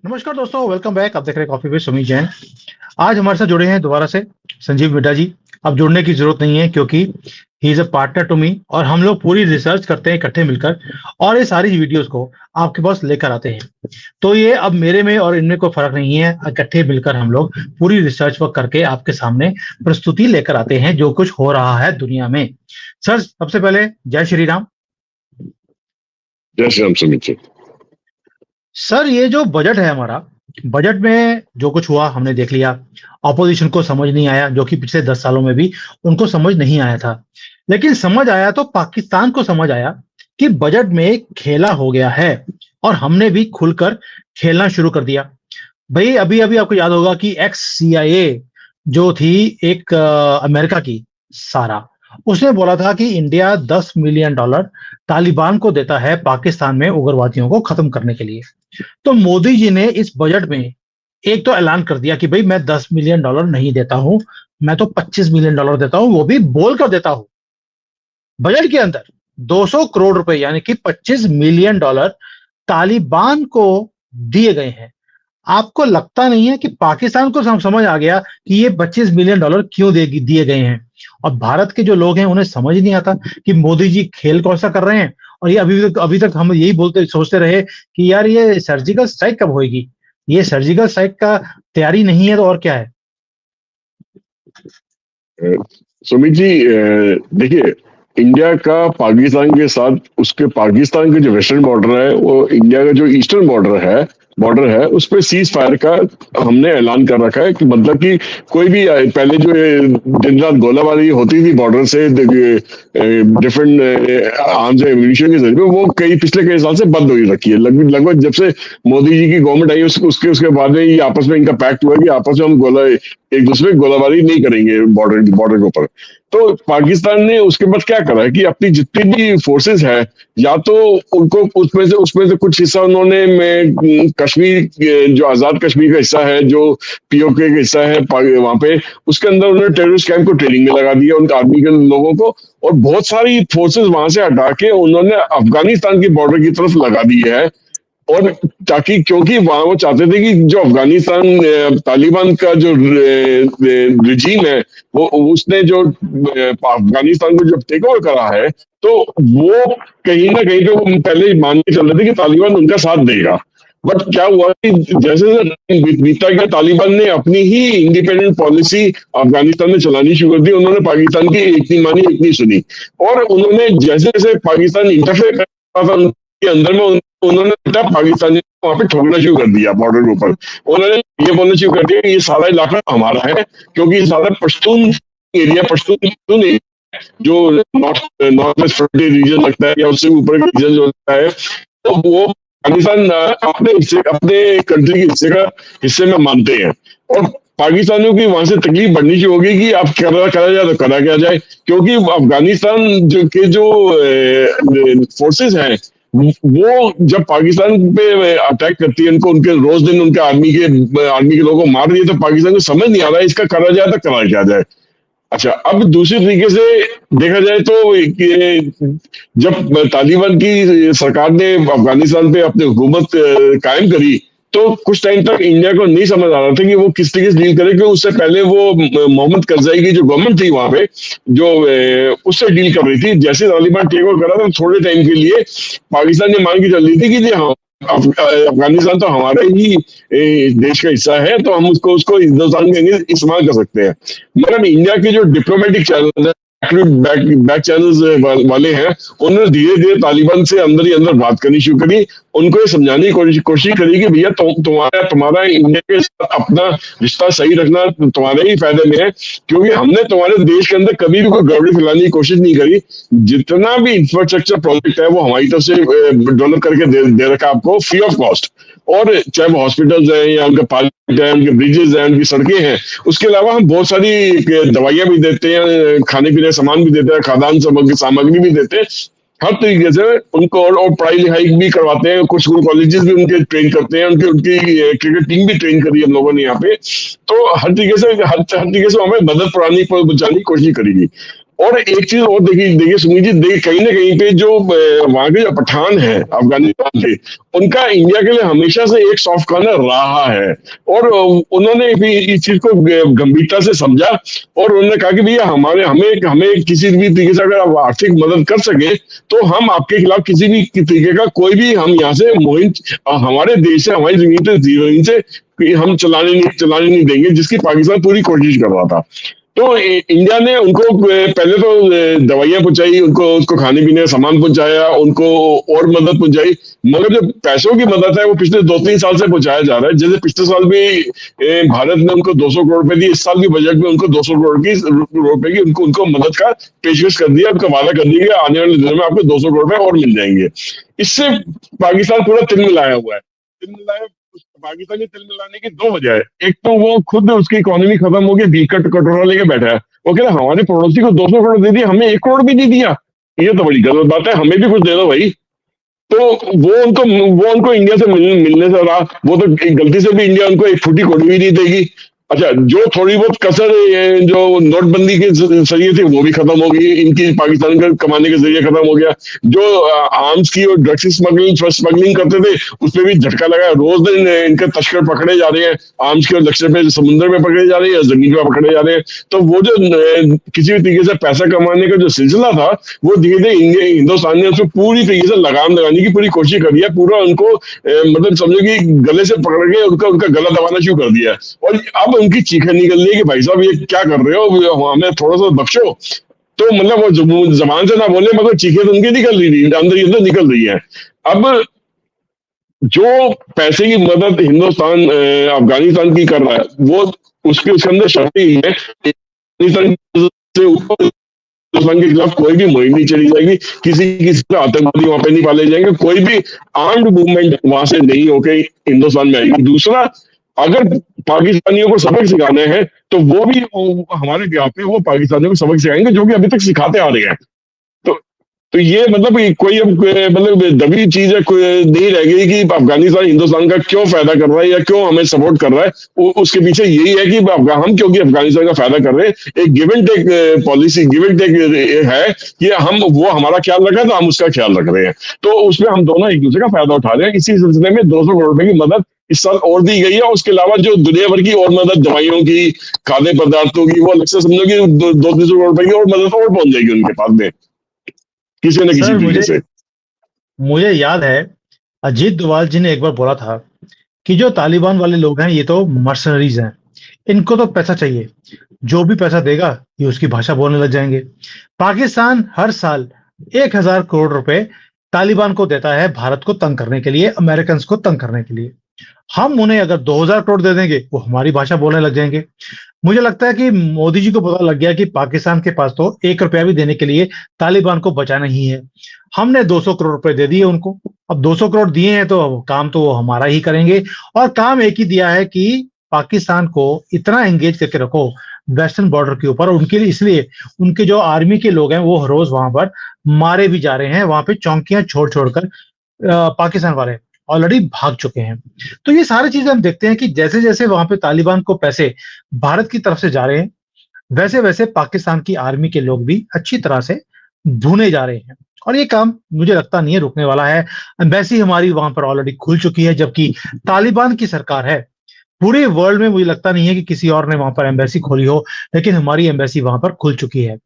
नमस्कार दोस्तों, welcome back. आप देख रहे हैं कॉफी विद सुमित जैन। आज हमारे साथ जुड़े हैं दोबारा से संजीव मिड्डा जी। अब जुड़ने की जरूरत नहीं है क्योंकि he is a partner to me और हम लोग पूरी रिसर्च करते हैं इकट्ठे मिलकर और ये सारी वीडियोस को आपके पास लेकर आते हैं। तो ये अब मेरे में और इनमें कोई फर्क नहीं है, इकट्ठे मिलकर हम लोग पूरी रिसर्च वर्क करके आपके सामने प्रस्तुति लेकर आते हैं जो कुछ हो रहा है दुनिया में। सर, सबसे पहले जय श्री राम। जय श्री राम सुमित जी। सर, ये जो बजट है हमारा, बजट में जो कुछ हुआ हमने देख लिया। ऑपोजिशन को समझ नहीं आया, जो कि पिछले 10 सालों में भी उनको समझ नहीं आया था। लेकिन समझ आया तो पाकिस्तान को समझ आया कि बजट में खेला हो गया है और हमने भी खुलकर खेलना शुरू कर दिया। भाई, अभी अभी आपको याद होगा कि एक्स CIA जो थी एक अमेरिका की, सारा, उसने बोला था कि इंडिया $10 मिलियन तालिबान को देता है पाकिस्तान में उग्रवादियों को खत्म करने के लिए। तो मोदी जी ने इस बजट में एक तो ऐलान कर दिया कि भाई मैं $10 मिलियन नहीं देता हूं, मैं तो $25 मिलियन देता हूं, वो भी बोल कर देता हूं। बजट के अंदर 200 करोड़ रुपए यानी कि $25 मिलियन तालिबान को दिए गए हैं। आपको लगता नहीं है कि पाकिस्तान को समझ आ गया कि ये $25 मिलियन क्यों दिए गए हैं? और भारत के जो लोग हैं उन्हें समझ नहीं आता कि मोदी जी खेल कौन सा कर रहे हैं। और ये अभी तक हम यही बोलते सोचते रहे कि यार ये सर्जिकल स्ट्राइक कब होगी। ये सर्जिकल स्ट्राइक का तैयारी नहीं है तो और क्या है। सुमित जी, देखिए, इंडिया का पाकिस्तान के साथ, उसके पाकिस्तान के जो वेस्टर्न बॉर्डर है, वो इंडिया का जो ईस्टर्न बॉर्डर है उस पर सीज फायर का हमने ऐलान कर रखा है कि मतलब कि कोई भी पहले जो दिन रात गोलाबारी होती थी बॉर्डर से डिफरेंट आर्म्स एंड एम्यूनिशन के जरिए, वो पिछले कई साल से बंद हो ही रखी है। लगभग जब से मोदी जी की गवर्नमेंट आई उसके बाद में ये आपस में इनका पैक्ट हुआ कि आपस में हम एक दूसरे की गोलाबारी नहीं करेंगे बॉर्डर के ऊपर। तो पाकिस्तान ने उसके बाद क्या करा है कि अपनी जितनी भी फोर्सेस है, या तो उनको उसमें से कुछ हिस्सा उन्होंने कश्मीर, जो आजाद कश्मीर का हिस्सा है, जो POK का हिस्सा है वहां पे, उसके अंदर उन्होंने टेररिस्ट कैंप को ट्रेनिंग में लगा दिया उनके आर्मी के लोगों को, और बहुत सारी फोर्सेस वहां से हटा के उन्होंने अफगानिस्तान की बॉर्डर की तरफ लगा दी है। और ताकि, क्योंकि वहां वो चाहते थे कि जो अफगानिस्तान तालिबान का जो रिजीम है, वो उसने जो अफगानिस्तान को जब टेक ओवर करा है, तो वो कहीं ना कहीं पे वो पहले ही मान के चल रहे थे कि तालिबान उनका साथ देगा। बट क्या हुआ कि जैसे बीता गया, तालिबान ने अपनी ही इंडिपेंडेंट पॉलिसी अफगानिस्तान में चलानी शुरू कर दी। उन्होंने पाकिस्तान की एक नहीं मानी, एक नहीं सुनी, और उन्होंने जैसे जैसे पाकिस्तान इंटरफेयर कर रहा था उनके अंदर में, उन्होंने पाकिस्तानी वहां पे ठोकना शुरू कर दिया बॉर्डर के ऊपर। उन्होंने ये बोलना शुरू कर दिया कि ये सारा इलाका हमारा है, क्योंकि ये सारा पश्तून एरिया, पश्तून जो नॉर्थ वेस्ट फ्रंटियर रीजन लगता है, या उससे ऊपर का रीजन जो लगता है, तो वो पाकिस्तान अपने कंट्री के हिस्से में मानते हैं। और पाकिस्तानियों की वहां से तकलीफ बढ़नी शुरू होगी कि आप करा जाए तो करा क्या जाए, क्योंकि अफगानिस्तान जो फोर्सेस हैं, वो जब पाकिस्तान पे अटैक करती है, उनके रोज दिन उनके आर्मी के लोगों को मार दिए, तो पाकिस्तान को समझ नहीं आ रहा है इसका करा जाए तो करा क्या जाए। अच्छा, अब दूसरी तरीके से देखा जाए तो जब तालिबान की सरकार ने अफगानिस्तान पे अपनी हुकूमत कायम करी, तो कुछ टाइम तक इंडिया को नहीं समझ आ रहा था कि वो किस तरीके से डील करे, क्योंकि उससे पहले वो मोहम्मद करजाई की जो गवर्नमेंट थी वहां पे, जो उससे डील कर रही थी। जैसे तालिबान टेक ओवर करा था, थोड़े टाइम के लिए पाकिस्तान ने मान के चल रही थी कि हाँ, अफगानिस्तान तो हमारे ही देश का हिस्सा है, तो हम उसको हिंदुस्तान के लिए इस्तेमाल कर सकते हैं। मगर इंडिया के जो डिप्लोमेटिक चैनल है, बैक चैनल्स वाले हैं, उन्होंने धीरे धीरे तालिबान से अंदर ही अंदर बात करनी शुरू करी, उनको ये समझाने की कोशिश करी कि भैया तुम्हारा इंडिया के साथ अपना रिश्ता सही रखना तुम्हारे ही फायदे में है, क्योंकि हमने तुम्हारे देश के अंदर कभी भी कोई गड़बड़ी फैलाने की कोशिश नहीं करी। जितना भी इंफ्रास्ट्रक्चर प्रोजेक्ट है वो हमारी तरफ से डेवलप करके दे रखा आपको फ्री ऑफ कॉस्ट। और चाहे वो हॉस्पिटल्स हैं, या उनके पार्क है, उनके ब्रिजेस हैं, उनकी सड़कें हैं, उसके अलावा हम बहुत सारी दवाइयां भी देते हैं, खाने पीने सामान भी देते हैं, खाद्यान्न सामग्री भी देते हैं, हर तरीके से उनको। और पढ़ाई लिखाई भी करवाते हैं, कुछ स्कूल कॉलेजेस भी उनके ट्रेन करते हैं, उनकी क्रिकेट टीम भी ट्रेन करी हम लोगों ने यहाँ पे। तो हर तरीके से हमें मदद पहुंचाने की कोशिश करेगी। और एक चीज और देखिए देखिए सुमित जी, देखिए कहीं ना कहीं पे जो वहां के जो पठान है अफगानिस्तान के, उनका इंडिया के लिए हमेशा से एक सॉफ्ट कॉर्नर रहा है। और उन्होंने भी इस चीज को गंभीरता से समझा, और उन्होंने कहा कि भैया हमारे हमें हमें किसी भी तरीके से अगर आप आर्थिक मदद कर सके तो हम आपके खिलाफ किसी भी तरीके का कोई भी हम यहाँ से मुहिम हमारे देश से, हमारी जमीन से हम चलाने नहीं देंगे, जिसकी पाकिस्तान पूरी कोशिश कर रहा था। तो इंडिया ने उनको पहले तो दवाइयां पहुंचाई, उनको उसको खाने पीने का सामान पहुंचाया, उनको और मदद पहुंचाई। मगर जो पैसों की मदद है वो पिछले 2-3 साल से पहुंचाया जा रहा है। जैसे पिछले साल भी भारत ने उनको 200 करोड़ रुपए दी, इस साल भी बजट में उनको 200 करोड़ की रुपए की उनको उनको मदद का पेशकश कर दिया, उनका वादा कर दिया कि आने वाले दिनों में आपको 200 करोड़ रुपए और मिल जाएंगे। इससे पाकिस्तान पूरा तिलमिलाया हुआ है। तिलमिलाया पाकिस्तान के तिल मिलाने की दो वजह है। एक तो वो खुद उसकी इकोनॉमी खत्म हो गई, भीकट कटोरा लेके बैठा है। वो कह रहा है हमारे पड़ोसी को 200 करोड़ दे दिया, हमें 1 करोड़ भी नहीं दिया, ये तो बड़ी गलत बात है, हमें भी कुछ दे दो भाई। तो वो उनको इंडिया से मिलने से रहा। वो तो गलती से भी इंडिया उनको एक फूटी कौड़ी भी नहीं देगी। अच्छा, जो थोड़ी बहुत कसर जो नोटबंदी के जरिए थी वो भी खत्म हो गई, इनकी पाकिस्तान का कमाने के जरिए खत्म हो गया। जो आर्म्स की और ड्रग्स स्मगलिंग करते थे उसपे भी झटका लगा। रोज दिन इनके तस्कर पकड़े जा रहे हैं, आर्म्स के और लक्ष्य पे समुद्र में पकड़े जा रहे हैं, जमीन पे पकड़े जा रहे हैं। तो वो जो किसी भी तरीके से पैसा कमाने का जो सिलसिला था वो धीरे धीरे इंडिया हिंदुस्तान ने उसको पूरी तरीके से लगाम लगाने की पूरी कोशिश करी है। पूरा उनको मतलब समझो कि गले से पकड़ के उनका उनका गला दबाना शुरू कर दिया है। और अब उनकी चीखें निकल रही है कि भाई साहब ये क्या कर रहे हो, हमें थोड़ा सा बख्शो। तो मतलब वो जबान से ना बोले मगर चीखें तो उनकी निकल रही थी, अंदर ही अंदर निकल रही है। अब जो पैसे की मदद हिंदुस्तान अफगानिस्तान की कर रहा है वो उसके अंदर शर्त ही है, अफगानिस्तान से ऊपर हिंदुस्तान के खिलाफ कोई भी मुहिम नहीं चली जाएगी, किसी का आतंकवादी वहां पे नहीं पाले जाएंगे, कोई भी आर्म्ड मूवमेंट वहां से नहीं होके हिंदुस्तान में आएगी। दूसरा, अगर पाकिस्तानियों को सबक सिखाने हैं तो वो भी हमारे यहाँ पे वो पाकिस्तानियों को सबक सिखाएंगे जो कि अभी तक सिखाते आ रहे हैं। तो तो ये मतलब कोई अब मतलब दबी चीज है, कोई नहीं रह गई कि अफगानिस्तान हिंदुस्तान का क्यों फायदा कर रहा है या क्यों हमें सपोर्ट कर रहा है। उसके पीछे यही है कि हम क्योंकि अफगानिस्तान का फायदा कर रहे हैं, एक give and take policy, give and take है कि हम वो हमारा ख्याल रख रहे हैं तो हम उसका ख्याल रख रहे हैं। तो उसमें हम दोनों एक दूसरे का फायदा उठा रहे हैं। इसी सिलसिले में 200 करोड़ रुपए की मदद इस साल और दी गई है। उसके अलावा जो दुनिया भर की और मदद, दवाइयों की, खाद्य पदार्थों की, वो अलग से समझो कि 200-300 करोड़ रुपए की और मदद और पहुंच जाएगी उनके पास में किसी न किसी सर तरीके से। मुझे याद है अजीत डोभाल जी ने एक बार बोला था कि जो तालिबान वाले लोग हैं ये तो मर्सनरीज हैं, इनको तो पैसा चाहिए, जो भी पैसा देगा ये उसकी भाषा बोलने लग जाएंगे। पाकिस्तान हर साल 1,000 करोड़ रुपए तालिबान को देता है भारत को तंग करने के लिए, अमेरिकन को तंग करने के लिए। हम उन्हें अगर 2,000 करोड़ दे देंगे वो हमारी भाषा बोलने लग जाएंगे। मुझे लगता है कि मोदी जी को पता लग गया कि पाकिस्तान के पास तो 1 रुपया भी देने के लिए तालिबान को बचाना ही है। हमने 200 करोड़ रुपए दे दिए उनको, अब 200 करोड़ दिए हैं तो काम तो वो हमारा ही करेंगे। और काम एक ही दिया है कि पाकिस्तान को इतना एंगेज करके रखो वेस्टर्न बॉर्डर के ऊपर। उनके लिए इसलिए उनके जो आर्मी के लोग हैं वो रोज वहां पर मारे भी जा रहे हैं, वहां पे चौकियां छोड़ छोड़कर पाकिस्तान वाले ऑलरेडी भाग चुके हैं। तो ये सारी चीजें हम देखते हैं कि जैसे जैसे वहां पे तालिबान को पैसे भारत की तरफ से जा रहे हैं वैसे वैसे पाकिस्तान की आर्मी के लोग भी अच्छी तरह से भुने जा रहे हैं। और ये काम मुझे लगता नहीं है रुकने वाला है। एम्बेसी हमारी वहां पर ऑलरेडी खुल चुकी है, जबकि तालिबान की सरकार है। पूरे वर्ल्ड में मुझे लगता नहीं है कि किसी और ने वहां पर एम्बेसी खोली हो, लेकिन हमारी एम्बेसी वहां पर खुल चुकी है।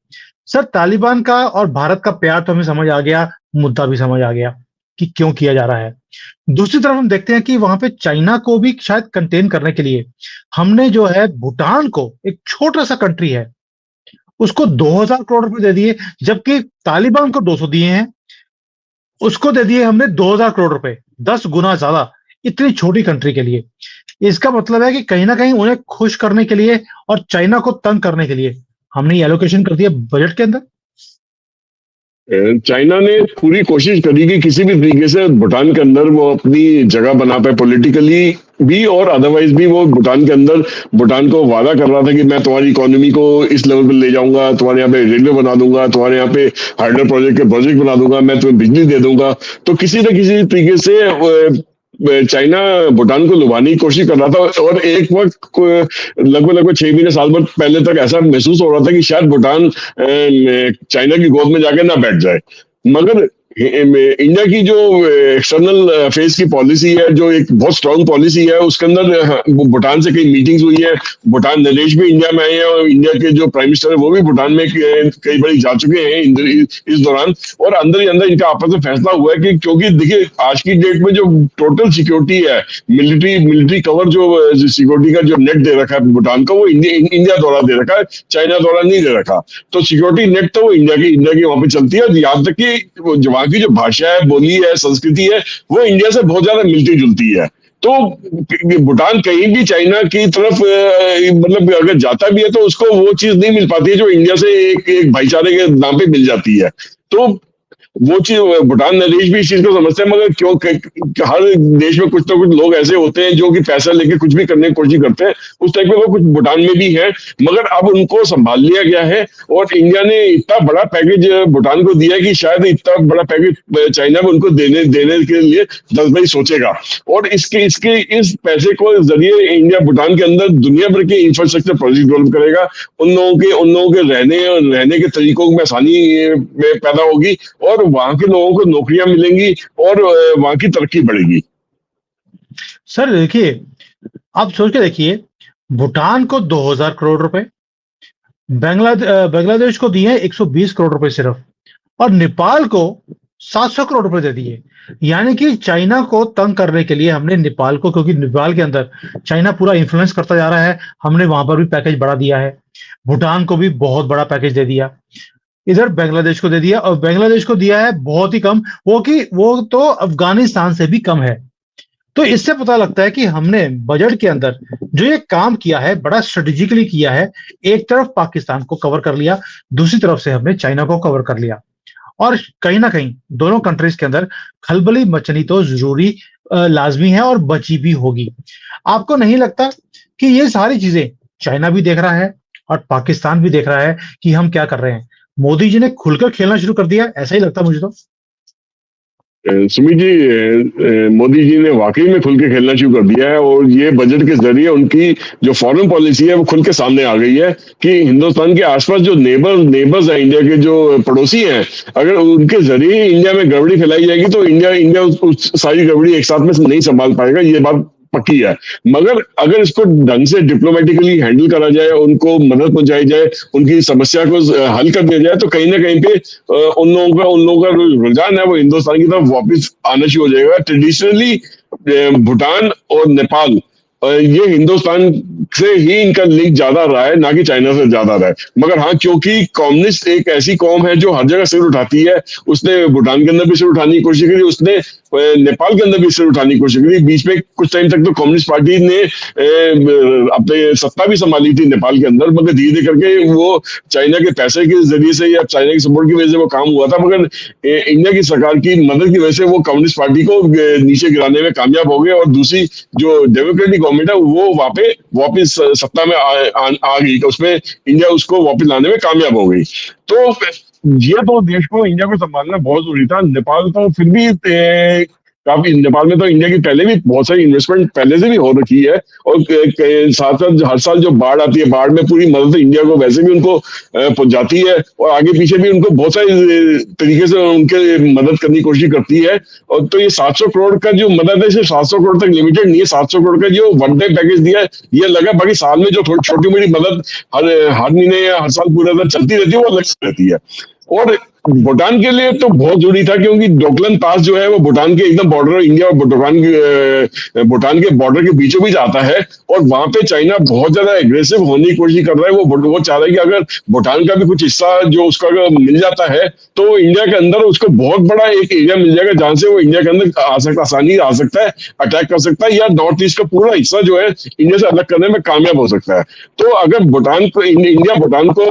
सर, तालिबान का और भारत का प्यार तो हमें समझ आ गया, मुद्दा भी समझ आ गया कि क्यों किया जा रहा है। दूसरी तरफ हम देखते हैं कि वहां पे चाइना को भी शायद कंटेन करने के लिए हमने जो है भूटान को, एक छोटा सा कंट्री है, उसको 2,000 करोड़ रुपए दे दिए, जबकि तालिबान को 200 दिए हैं, उसको दे दिए हमने 2,000 करोड़ रुपए, 10 गुना ज्यादा इतनी छोटी कंट्री के लिए। इसका मतलब है कि कहीं ना कहीं उन्हें खुश करने के लिए और चाइना को तंग करने के लिए हमने ये एलोकेशन कर दिया बजट के अंदर। चाइना ने पूरी कोशिश करी कि किसी भी तरीके से भूटान के अंदर वो अपनी जगह बना पाए, पॉलिटिकली भी और अदरवाइज भी। वो भूटान के अंदर भूटान को वादा कर रहा था कि मैं तुम्हारी इकोनॉमी को इस लेवल पे ले जाऊंगा, तुम्हारे यहाँ पे रेलवे बना दूंगा, तुम्हारे यहाँ पे हाइड्रो प्रोजेक्ट के प्रोजेक्ट बना दूंगा, मैं तुम्हें बिजली दे दूंगा। तो किसी न किसी तरीके से चाइना भूटान को लुभाने की कोशिश कर रहा था, और एक वक्त लगभग 6 महीने साल भर पहले तक ऐसा महसूस हो रहा था कि शायद भूटान चाइना की गोद में जाके ना बैठ जाए। मगर इंडिया की जो एक्सटर्नल अफेयर्स की पॉलिसी है, जो एक बहुत स्ट्रांग पॉलिसी है, उसके अंदर भूटान से कई मीटिंग्स हुई है। भूटान नरेश भी इंडिया में आए हैं, और इंडिया के जो प्राइम मिनिस्टर है वो भी भूटान में कई बार जा चुके हैं इस दौरान। और अंदर ही अंदर इनका आपस में फैसला हुआ है कि क्योंकि देखिए आज की डेट में जो टोटल सिक्योरिटी है, मिलिट्री कवर, जो सिक्योरिटी का जो नेट दे रखा है भूटान का, वो इंडिया द्वारा दे रखा है, चाइना द्वारा नहीं दे रखा। तो सिक्योरिटी नेट तो वो इंडिया की वहां पे चलती है। यहाँ तक कि वहां की जो भाषा है, बोली है, संस्कृति है, वो इंडिया से बहुत ज्यादा मिलती जुलती है। तो भूटान कहीं भी चाइना की तरफ मतलब अगर जाता भी है तो उसको वो चीज नहीं मिल पाती है जो इंडिया से एक भाईचारे के नाम पे मिल जाती है। तो वो चीज भूटान नरेश भी इस चीज को समझते हैं। मगर क्यों हर देश में कुछ ना कुछ लोग ऐसे होते हैं जो कि पैसा लेके कुछ भी करने की कोशिश करते हैं, उस टाइप के लोग कुछ भूटान में भी हैं। मगर अब उनको संभाल लिया गया है, और इंडिया ने इतना बड़ा पैकेज भूटान को दिया कि शायद इतना बड़ा पैकेज चाइना में उनको देने के लिए 10 बार सोचेगा। और इस पैसे को जरिए इंडिया भूटान के अंदर दुनिया भर के इंफ्रास्ट्रक्चर प्रोजेक्ट डेवलप करेगा। उन लोगों के रहने के तरीकों में आसानी पैदा होगी, और वहां के लोगों को नौकरियां मिलेंगी, और वहां की तरक्की बढ़ेगी। सर देखिए, आप सोच के देखिए, भूटान को 2000 करोड़ रुपए, बांग्लादेश को दिए 120 करोड़ रुपए सिर्फ, और नेपाल को 700 करोड़ रुपए दे दिए। यानी कि चाइना को तंग करने के लिए हमने नेपाल को, क्योंकि नेपाल के अंदर चाइना पूरा इन्फ्लुएंस करता जा रहा है, हमने वहां पर भी पैकेज बढ़ा दिया है। भूटान को भी बहुत बड़ा पैकेज दे दिया, इधर बांग्लादेश को दे दिया, और बांग्लादेश को दिया है बहुत ही कम, वो तो अफगानिस्तान से भी कम है। तो इससे पता लगता है कि हमने बजट के अंदर जो ये काम किया है, बड़ा स्ट्रेटेजिकली किया है। एक तरफ पाकिस्तान को कवर कर लिया, दूसरी तरफ से हमने चाइना को कवर कर लिया, और कहीं ना कहीं दोनों कंट्रीज के अंदर खलबली मचनी तो जरूरी लाजमी है, और बची भी होगी। आपको नहीं लगता कि ये सारी चीजें चाइना भी देख रहा है और पाकिस्तान भी देख रहा है कि हम क्या कर रहे हैं? मोदी जी ने खुलकर खेलना शुरू कर दिया, ऐसा ही लगता है मुझे तो। सुमित जी, मोदी जी ने वाकई में खुल के खेलना शुरू कर दिया है, और ये बजट के जरिए उनकी जो फॉरेन पॉलिसी है वो खुल के सामने आ गई है कि हिंदुस्तान के आसपास जो नेबर्स है, इंडिया के जो पड़ोसी हैं, अगर उनके जरिए इंडिया में गड़बड़ी फैलाई जाएगी तो इंडिया उस सारी गड़बड़ी एक साथ में नहीं संभाल पाएगा, ये बात पक्की है। मगर अगर इसको ढंग से डिप्लोमेटिकली हैंडल करा जाए, उनको मदद पहुंचाई जाए, उनकी समस्या को हल कर दिया जाए, तो कहीं ना कहीं पे उन लोगों का रुझान है वो हिंदुस्तान की तरफ वापस आना शुरू हो जाएगा। ट्रेडिशनली भूटान और नेपाल, ये हिंदुस्तान से ही इनका लिंक ज्यादा रहा है, ना कि चाइना से ज्यादा रहा है। मगर हाँ, क्योंकि कम्युनिस्ट एक ऐसी कौम है जो हर जगह सिर उठाती है, उसने भूटान के अंदर भी सिर उठाने की कोशिश करी, उसने नेपाल के अंदर भी सिर उठाने की कोशिश करी। बीच में कुछ टाइम तक तो कम्युनिस्ट पार्टी ने अपने सत्ता भी संभाली थी नेपाल के अंदर, मगर धीरे धीरे करके वो चाइना के पैसे के जरिए से या चाइना की सपोर्ट की वजह से वो काम हुआ था। मगर इंडिया की सरकार की मदद की वजह से वो कम्युनिस्ट पार्टी को नीचे गिराने में कामयाब हो गए, और दूसरी जो डेमोक्रेटिक गवर्नमेंट है वो वहां पे वापस सत्ता में आ गई, तो उसमें इंडिया उसको वापस लाने में कामयाब हो गई। तो ये तो देश को, इंडिया को संभालना बहुत जरूरी था। नेपाल तो फिर भी काफी, नेपाल में तो इंडिया की पहले भी बहुत सारी इन्वेस्टमेंट पहले से भी हो रखी है, और साथ साथ हर साल जो बाढ़ आती है, बाढ़ में पूरी मदद इंडिया को वैसे भी उनको पहुंचाती है, और आगे पीछे भी उनको बहुत सारी तरीके से उनके मदद करने की कोशिश करती है। और तो ये 700 करोड़ का जो मदद है, सिर्फ 700 करोड़ तक लिमिटेड नहीं है। 700 करोड़ का जो वन टाइम पैकेज दिया है ये लगा, बाकी साल में जो थोड़ी छोटी मोटी मदद हर महीने या हर साल पूरा चलती रहती है, वो अलग रहती है। और भूटान के लिए तो बहुत जरूरी था, क्योंकि डोकलाम पास जो है वो भूटान के एकदम बॉर्डर, इंडिया और भूटान के बॉर्डर के बीचों बीच आता है, और वहां पे चाइना बहुत ज्यादा एग्रेसिव होने की कोशिश कर रहा है। वो चाह रहा है कि अगर भूटान का भी कुछ हिस्सा जो उसका अगर मिल जाता है, तो इंडिया के अंदर उसको बहुत बड़ा एक एरिया मिल जाएगा जहां से वो इंडिया के अंदर आसानी आ सकता है, अटैक कर सकता है, या नॉर्थ ईस्ट का पूरा हिस्सा जो है इंडिया से अलग करने में कामयाब हो सकता है। तो अगर इंडिया भूटान को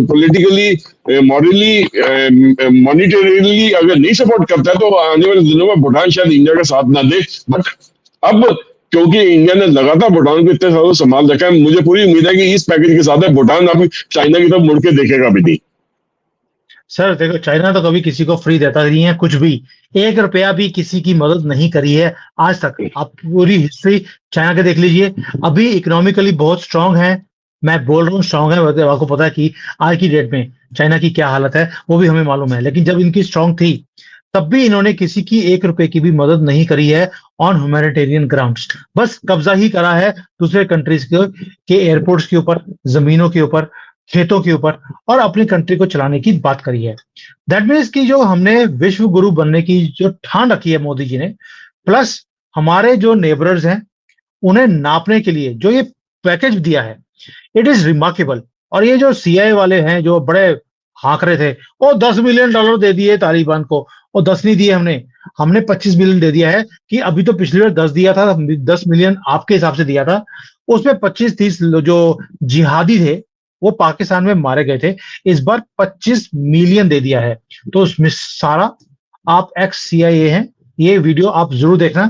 पॉलिटिकली, मॉरली, मॉनिटरीली अगर नहीं सपोर्ट करता है, तो आने वाले दिनों में भूटान शायद इंडिया का साथ ना दे। बट अब क्योंकि इंडिया ने लगातार भूटान को इतने सालों संभाल रखा है, मुझे पूरी उम्मीद है कि इस पैकेज के साथ भूटान अब चाइना की तरफ मुड़ के देखेगा भी नहीं। सर देखो, चाइना तो कभी किसी को फ्री देता नहीं है कुछ भी। 1 रुपया भी किसी की मदद नहीं करी है आज तक। आप पूरी हिस्ट्री चाइना के देख लीजिए। अभी इकोनॉमिकली बहुत स्ट्रांग है। मैं बोल रहा हूँ स्ट्रांग है, मतलब आपको पता है कि आज की डेट में चाइना की क्या हालत है, वो भी हमें मालूम है। लेकिन जब इनकी स्ट्रांग थी, तब भी इन्होंने किसी की 1 रुपए की भी मदद नहीं करी है ऑन ह्यूमैनिटेरियन ग्राउंड्स। बस कब्जा ही करा है दूसरे कंट्रीज के एयरपोर्ट्स के ऊपर, जमीनों के ऊपर, खेतों के ऊपर, और अपनी कंट्री को चलाने की बात करी है। दैट मीन्स कि जो हमने विश्व गुरु बनने की जो ठान रखी है मोदी जी ने, प्लस हमारे जो नेबरर्स हैं, उन्हें नापने के लिए जो ये पैकेज दिया है, इट इज रिमार्केबल। और ये जो सीआईए वाले हैं जो बड़े हाँक रहे थे, वो $10 मिलियन दे दिए तालिबान को, और 10 नहीं दिए हमने। हमने 25 मिलियन दे दिया है कि अभी तो पिछली बार 10 दिया था, 10 मिलियन आपके हिसाब से दिया था। उसमें 25-30 जो जिहादी थे वो पाकिस्तान में मारे गए थे। इस बार 25 मिलियन दे दिया है। तो उसमें सारा, आप एक्स सीआईए हैं, ये वीडियो आप जरूर देखना।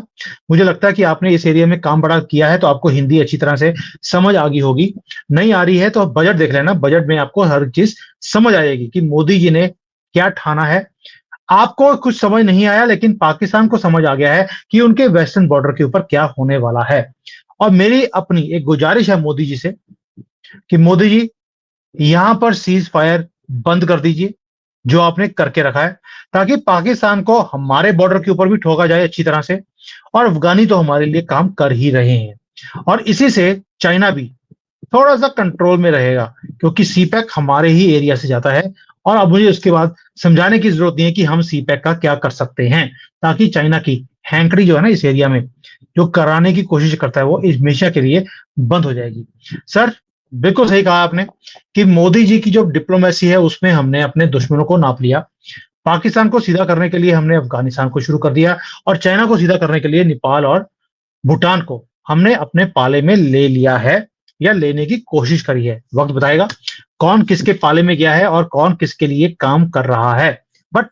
मुझे लगता है कि आपने इस एरिया में काम बड़ा किया है, तो आपको हिंदी अच्छी तरह से समझ आ गई होगी। नहीं आ रही है तो बजट देख लेना, बजट में आपको हर चीज समझ आएगी कि मोदी जी ने क्या ठाना है। आपको कुछ समझ नहीं आया, लेकिन पाकिस्तान को समझ आ गया है कि उनके वेस्टर्न बॉर्डर के ऊपर क्या होने वाला है। और मेरी अपनी एक गुजारिश है मोदी जी से कि मोदी जी, यहां पर सीज फायर बंद कर दीजिए जो आपने करके रखा है, ताकि पाकिस्तान को हमारे बॉर्डर के ऊपर भी ठोका जाए अच्छी तरह से। और अफगानी तो हमारे लिए काम कर ही रहे हैं, और इसी से चाइना भी थोड़ा सा कंट्रोल में रहेगा, क्योंकि सीपैक हमारे ही एरिया से जाता है। और अब मुझे उसके बाद समझाने की जरूरत नहीं है कि हम सीपैक का क्या कर सकते हैं, ताकि चाइना की हैंकड़ी जो है ना इस एरिया में, जो कराने की कोशिश करता है, वो हमेशा के लिए बंद हो जाएगी। सर, बिल्कुल सही कहा आपने कि मोदी जी की जो डिप्लोमेसी है उसमें हमने अपने दुश्मनों को नाप लिया। पाकिस्तान को सीधा करने के लिए हमने अफगानिस्तान को शुरू कर दिया, और चाइना को सीधा करने के लिए नेपाल और भूटान को हमने अपने पाले में ले लिया है, या लेने की कोशिश करी है। वक्त बताएगा कौन किसके पाले में गया है और कौन किसके लिए काम कर रहा है। बट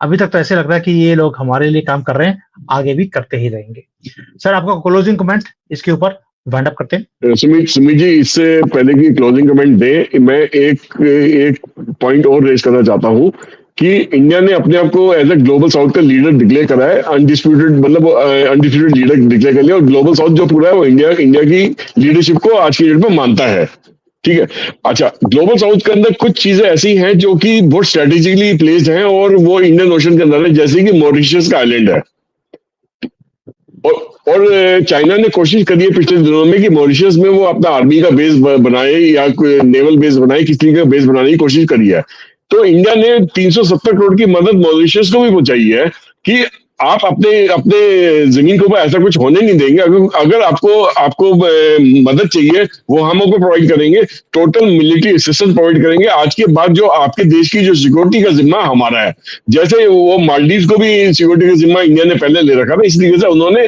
अभी तक तो ऐसे लग रहा है कि ये लोग हमारे लिए काम कर रहे हैं, आगे भी करते ही रहेंगे। सर, आपका क्लोजिंग कमेंट इसके ऊपर वाइंड अप करते हैं। सुमित सुमित जी, इससे पहले की क्लोजिंग कमेंट दे, मैं एक एक पॉइंट और रेज करना चाहता हूँ कि इंडिया ने अपने आप को एज ए ग्लोबल साउथ का लीडर डिक्लेयर करा है। अनडिस्प्यूटेड, मतलब अनडिस्प्यूटेड लीडर डिक्लेयर कर लिया, और ग्लोबल साउथ जो पूरा है वो इंडिया की लीडरशिप को आज की डेट में मानता है। ठीक है। अच्छा, ग्लोबल साउथ के अंदर कुछ चीजें ऐसी हैं जो कि बहुत स्ट्रेटेजिकली प्लेस्ड हैं, और वो इंडियन ओशन के अंदर है, जैसे कि मॉरिशस का आइलैंड है। और चाइना ने कोशिश करी है पिछले दिनों में कि मॉरिशस में वो अपना आर्मी का बेस बनाए या नेवल बेस बनाए, किसी का बेस बनाने की कोशिश करी है। तो इंडिया ने 370 करोड़ की मदद मॉरिशस को भी पहुंचाई है कि आप अपने अपने जमीन के ऊपर ऐसा कुछ होने नहीं देंगे। अगर आपको आपको मदद चाहिए, वो हम आपको प्रोवाइड करेंगे, टोटल मिलिट्री असिस्टेंस प्रोवाइड करेंगे। आज के बाद जो आपके देश की जो सिक्योरिटी का जिम्मा हमारा है, जैसे वो मालदीव को भी सिक्योरिटी का जिम्मा इंडिया ने पहले ले रखा था, इसलिए से उन्होंने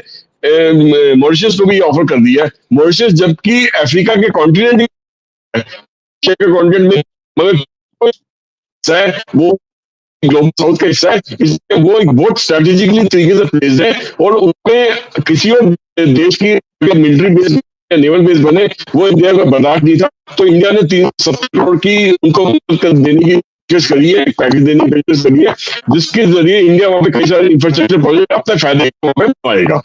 मॉरिशस को भी ऑफर कर दिया है। मॉरिशस जबकि अफ्रीका के कॉन्टिनेंट में, मगर है वो ग्लोबल साउथ का हिस्सा है, इसलिए वो एक बहुत स्ट्रेटेजिकली तरीके से प्लेस्ड है, और उसमें किसी और देश की मिलिट्री बेस या नेवल बेस बने वो इंडिया को बर्दाश्त नहीं था। तो इंडिया ने 370 करोड़ की उनको मदद देने की कोशिश करी है, पैकेज देने की कोशिश करी है, जिसके जरिए इंडिया वहां पे कई सारे इंफ्रास्ट्रक्चर प्रोजेक्ट अपने फायदे में पाएगा।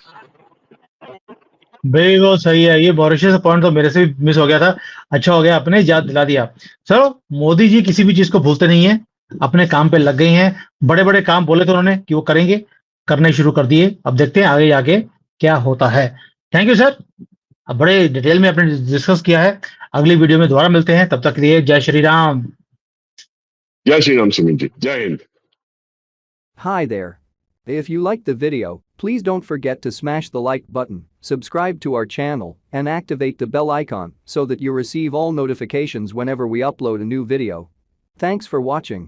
बिल्कुल सही है। ये मॉरिशस पॉइंट तो मेरे से भी मिस हो गया था। अच्छा हो गया आपने याद दिला दिया। चलो, मोदी जी किसी भी चीज को भूलते नहीं है, अपने काम पे लग गई हैं। बड़े बड़े काम बोले थे उन्होंने कि वो करेंगे, करने शुरू कर दिए। अब देखते हैं आगे जाके क्या होता है। थैंक यू सर, अब बड़े डिटेल में आपने डिस्कस किया है। अगली वीडियो में दोबारा मिलते हैं, तब तक के लिए जय श्री राम। जय श्री राम सुमित जी, जय Hind. Hi there. If you liked the video, please don't forget to smash the like button, subscribe to our channel, and activate the bell icon so that you receive all notifications whenever we upload a new video. Thanks for watching.